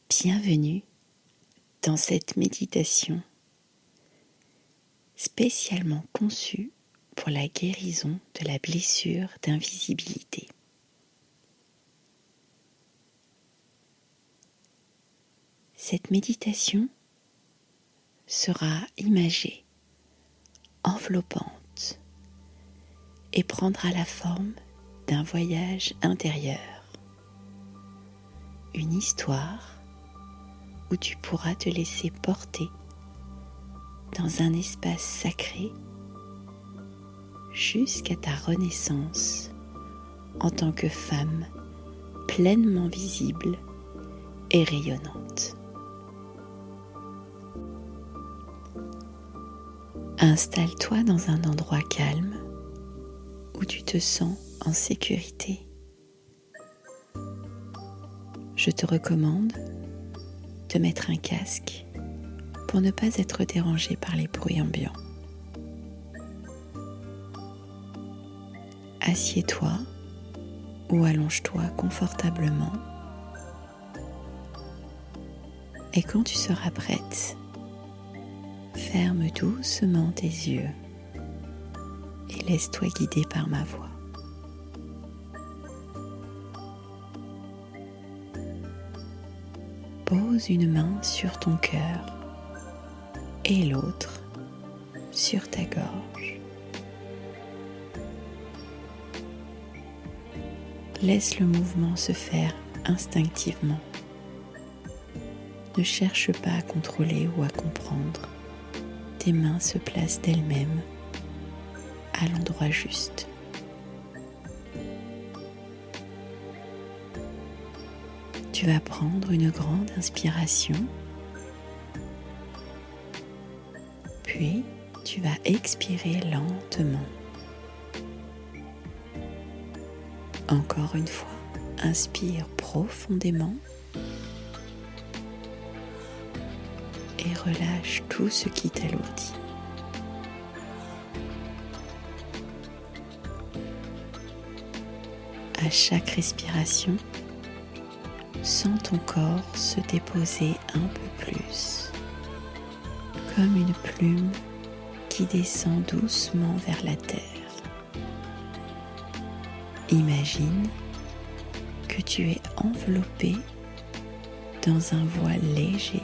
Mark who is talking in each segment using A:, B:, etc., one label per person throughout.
A: Bienvenue dans cette méditation spécialement conçue pour la guérison de la blessure d'invisibilité. Cette méditation sera imagée, enveloppante et prendra la forme d'un voyage intérieur, une histoire où tu pourras te laisser porter dans un espace sacré jusqu'à ta renaissance en tant que femme pleinement visible et rayonnante. Installe-toi dans un endroit calme où tu te sens en sécurité. Je te recommande de mettre un casque pour ne pas être dérangé par les bruits ambiants. Assieds-toi ou allonge-toi confortablement et quand tu seras prête, ferme doucement tes yeux et laisse-toi guider par ma voix. Pose une main sur ton cœur et l'autre sur ta gorge. Laisse le mouvement se faire instinctivement. Ne cherche pas à contrôler ou à comprendre. Tes mains se placent d'elles-mêmes à l'endroit juste. Tu vas prendre une grande inspiration, puis tu vas expirer lentement. Encore une fois, inspire profondément et relâche tout ce qui t'alourdit. À chaque respiration, sens ton corps se déposer un peu plus, comme une plume qui descend doucement vers la terre. Imagine que tu es enveloppé dans un voile léger,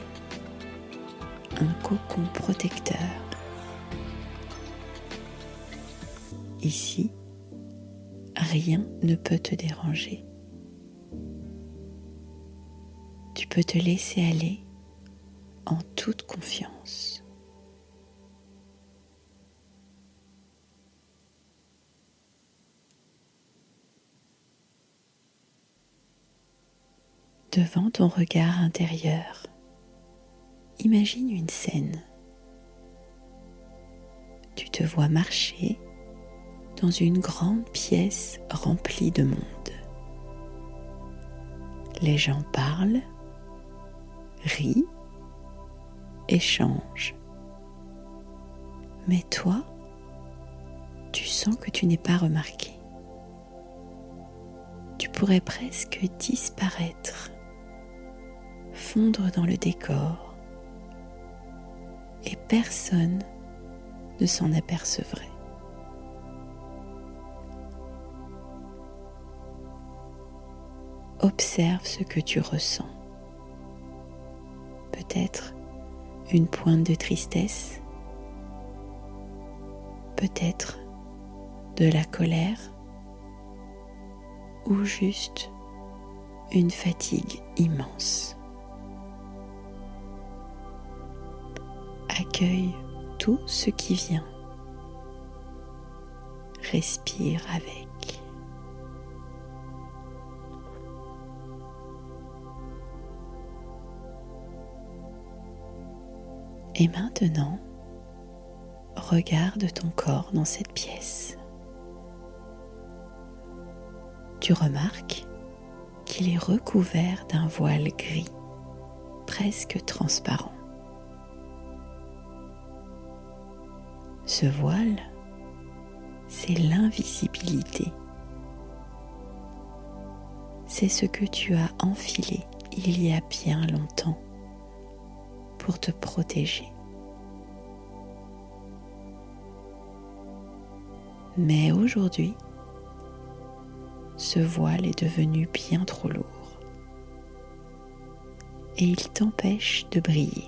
A: un cocon protecteur. Ici, rien ne peut te déranger. Tu peux te laisser aller en toute confiance. Devant ton regard intérieur, imagine une scène. Tu te vois marcher dans une grande pièce remplie de monde. Les gens parlent, rient, échangent. Mais toi, tu sens que tu n'es pas remarqué. Tu pourrais presque disparaître, fondre dans le décor, et personne ne s'en apercevrait. Observe ce que tu ressens. Peut-être une pointe de tristesse, peut-être de la colère ou juste une fatigue immense. Accueille tout ce qui vient. Respire avec. Et maintenant, regarde ton corps dans cette pièce. Tu remarques qu'il est recouvert d'un voile gris, presque transparent. Ce voile, c'est l'invisibilité. C'est ce que tu as enfilé il y a bien longtemps pour te protéger. Mais aujourd'hui, ce voile est devenu bien trop lourd et il t'empêche de briller.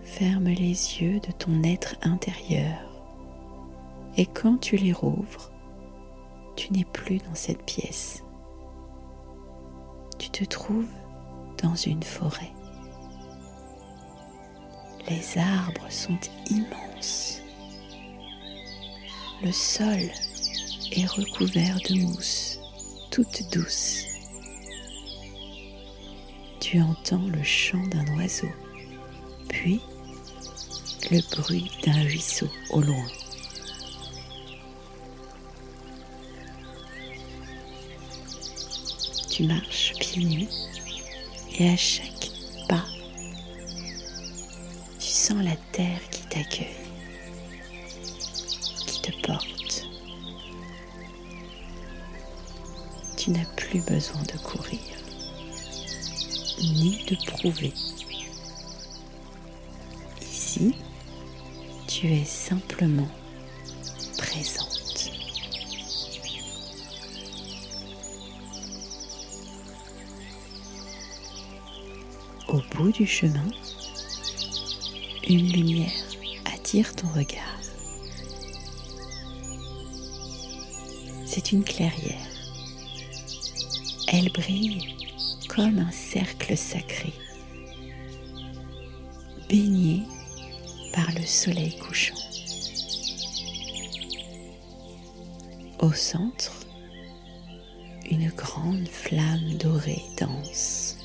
A: Ferme les yeux de ton être intérieur et quand tu les rouvres, tu n'es plus dans cette pièce. Tu te trouves dans une forêt. Les arbres sont immenses. Le sol est recouvert de mousse, toute douce. Tu entends le chant d'un oiseau, puis le bruit d'un ruisseau au loin. Tu marches pieds nus et à chaque pas, tu sens la terre qui t'accueille, qui te porte. Tu n'as plus besoin de courir, ni de prouver. Ici, tu es simplement présente. Au bout du chemin, une lumière attire ton regard. C'est une clairière. Elle brille comme un cercle sacré, baigné par le soleil couchant. Au centre, une grande flamme dorée danse.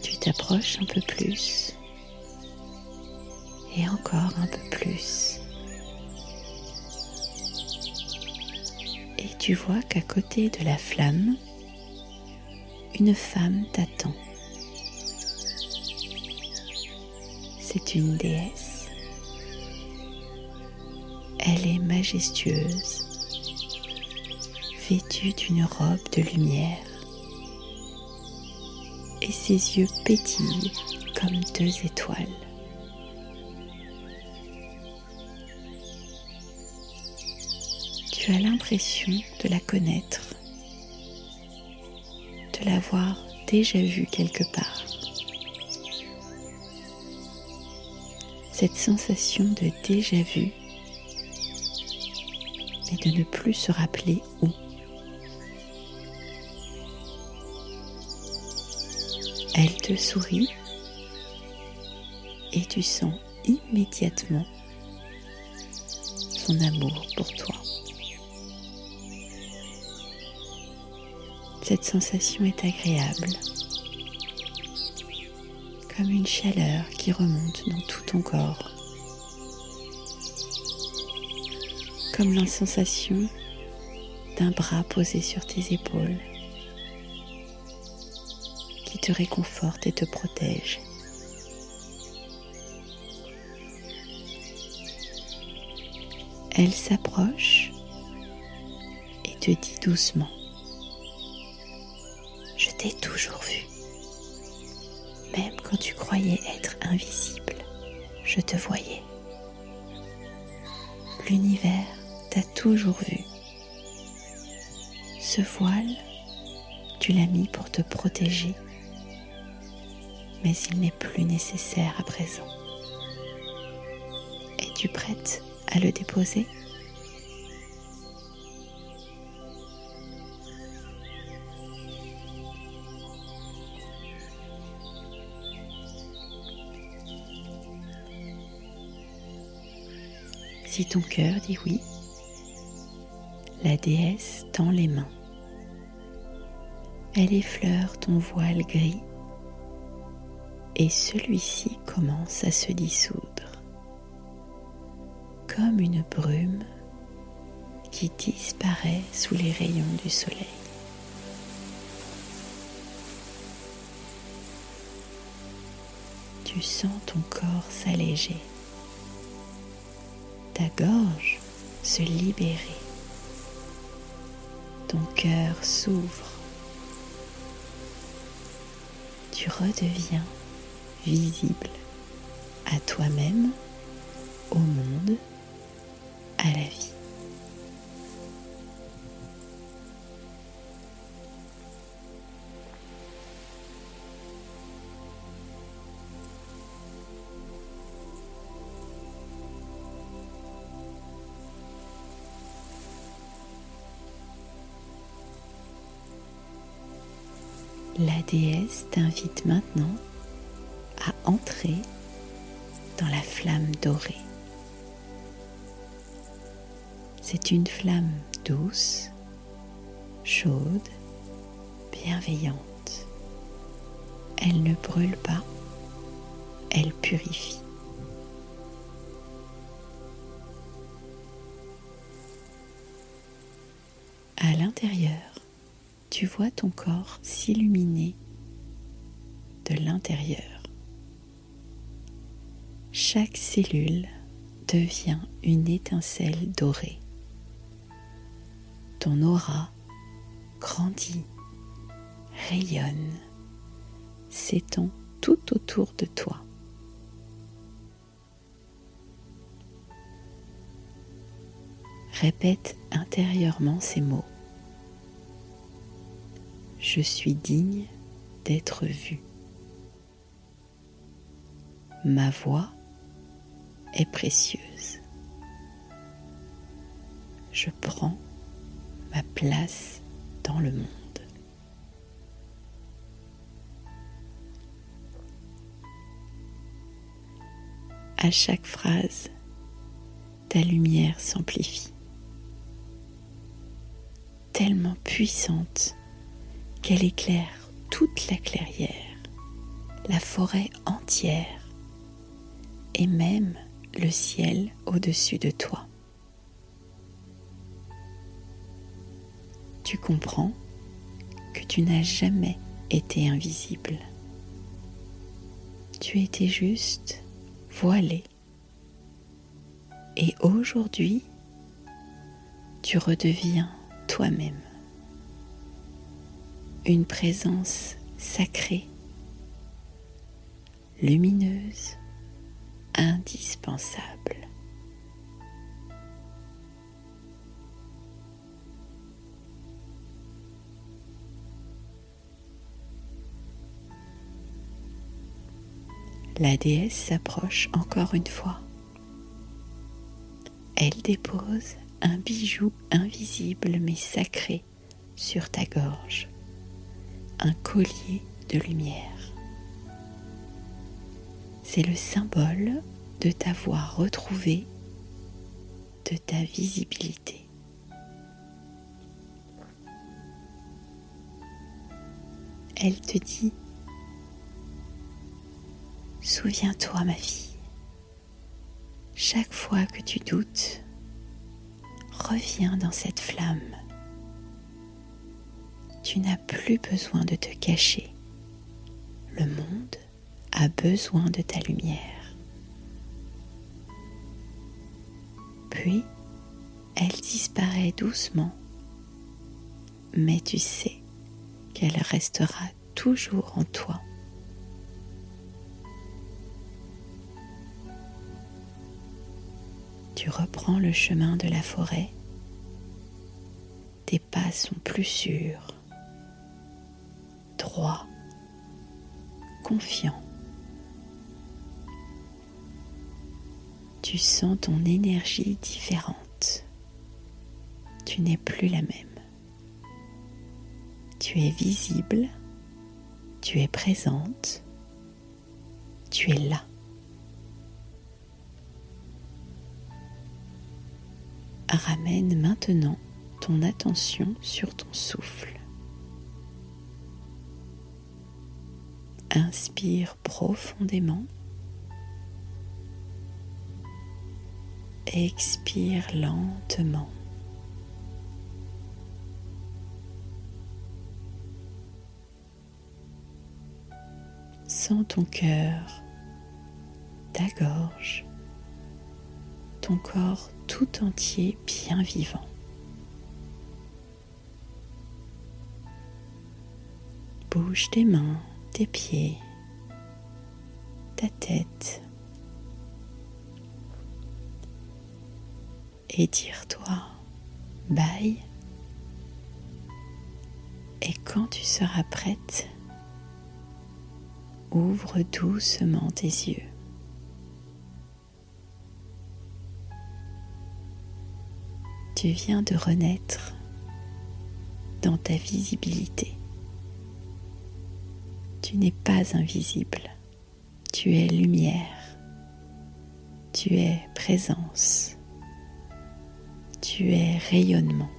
A: Tu t'approches un peu plus et encore un peu plus. Et tu vois qu'à côté de la flamme, une femme t'attend. C'est une déesse. Elle est majestueuse, vêtue d'une robe de lumière, et ses yeux pétillent comme 2 étoiles. Tu as l'impression de la connaître, de l'avoir déjà vue quelque part. Cette sensation de déjà-vu, mais de ne plus se rappeler où. Elle te sourit et tu sens immédiatement son amour pour toi. Cette sensation est agréable, comme une chaleur qui remonte dans tout ton corps, comme la sensation d'un bras posé sur tes épaules, qui te réconforte et te protège. Elle s'approche et te dit doucement: je t'ai toujours vu. Même quand tu croyais être invisible, je te voyais. L'univers t'a toujours vu. Ce voile, tu l'as mis pour te protéger, mais il n'est plus nécessaire à présent. Es-tu prête à le déposer ? Si ton cœur dit oui, la déesse tend les mains. Elle effleure ton voile gris et celui-ci commence à se dissoudre, comme une brume qui disparaît sous les rayons du soleil. Tu sens ton corps s'alléger, ta gorge se libérer, ton cœur s'ouvre, tu redeviens visible à toi-même, au monde, à la vie. La déesse t'invite maintenant à entrer dans la flamme dorée. C'est une flamme douce, chaude, bienveillante. Elle ne brûle pas, elle purifie. À l'intérieur, tu vois ton corps s'illuminer de l'intérieur. Chaque cellule devient une étincelle dorée. Ton aura grandit, rayonne, s'étend tout autour de toi. Répète intérieurement ces mots. Je suis digne d'être vu. Ma voix est précieuse. Je prends ma place dans le monde. À chaque phrase, ta lumière s'amplifie, tellement puissante qu'elle éclaire toute la clairière, la forêt entière et même le ciel au-dessus de toi. Tu comprends que tu n'as jamais été invisible. Tu étais juste voilé. Et aujourd'hui, tu redeviens toi-même. Une présence sacrée, lumineuse, indispensable. La déesse s'approche encore une fois. Elle dépose un bijou invisible mais sacré sur ta gorge. Un collier de lumière. C'est le symbole de t'avoir retrouvé, de ta visibilité. Elle te dit : souviens-toi, ma fille, chaque fois que tu doutes, reviens dans cette flamme. Tu n'as plus besoin de te cacher. Le monde a besoin de ta lumière. Puis, elle disparaît doucement, mais tu sais qu'elle restera toujours en toi. Tu reprends le chemin de la forêt. Tes pas sont plus sûrs, droit, confiant. Tu sens ton énergie différente. Tu n'es plus la même. Tu es visible, tu es présente, tu es là. Ramène maintenant ton attention sur ton souffle. Inspire profondément. Expire lentement. Sens ton cœur, ta gorge, ton corps tout entier bien vivant. Bouge tes mains, tes pieds, ta tête. Étire-toi, bâille. Et quand tu seras prête, ouvre doucement tes yeux. Tu viens de renaître dans ta visibilité. Tu n'es pas invisible, tu es lumière, tu es présence, tu es rayonnement.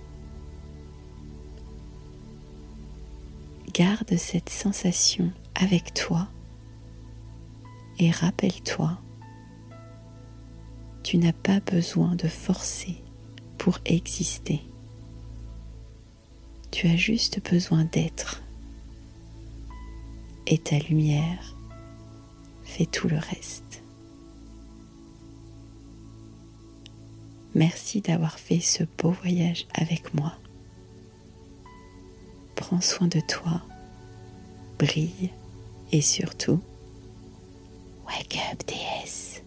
A: Garde cette sensation avec toi et rappelle-toi, tu n'as pas besoin de forcer pour exister. Tu as juste besoin d'être. Et ta lumière fait tout le reste. Merci d'avoir fait ce beau voyage avec moi. Prends soin de toi, brille et surtout, wake up déesse.